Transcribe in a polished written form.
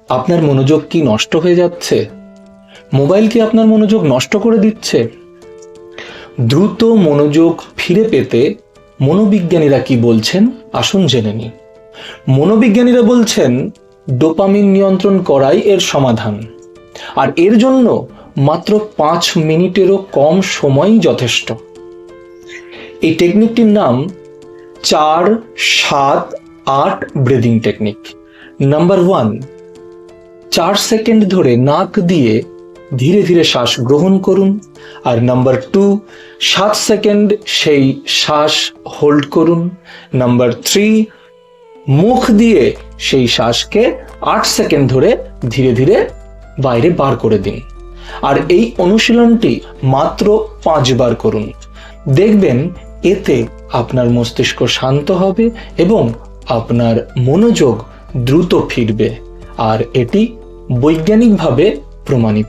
আপনার মনোযোগ কি নষ্ট হয়ে যাচ্ছে? মোবাইল কি আপনার মনোযোগ নষ্ট করে দিচ্ছে? দ্রুত মনোযোগ ফিরে পেতে মনোবিজ্ঞানীরা কি বলছেন আসুন জেনে নিই। মনোবিজ্ঞানীরা বলছেন ডোপামিন নিয়ন্ত্রণ করাই এর সমাধান, আর এর জন্য মাত্র 5 মিনিটেরও কম সময়ই যথেষ্ট। এই টেকনিকটির নাম 4-7-8 ব্রিদিং টেকনিক। নাম্বার 1, 4 সেকেন্ড ধরে নাক দিয়ে ধীরে ধীরে শ্বাস গ্রহণ করুন। আর নাম্বার 2, 7 সেকেন্ড সেই শ্বাস হোল্ড করুন। নাম্বার 3, মুখ দিয়ে সেই শ্বাসকে 8 সেকেন্ড ধরে ধীরে ধীরে বাইরে বার করে দিন। আর এই অনুশীলনটি মাত্র 5 বার করুন। দেখবেন এতে আপনার মস্তিষ্ক শান্ত হবে এবং আপনার মনোযোগ দ্রুত ফিরবে। আর এটি বৈজ্ঞানিকভাবে প্রমাণিত।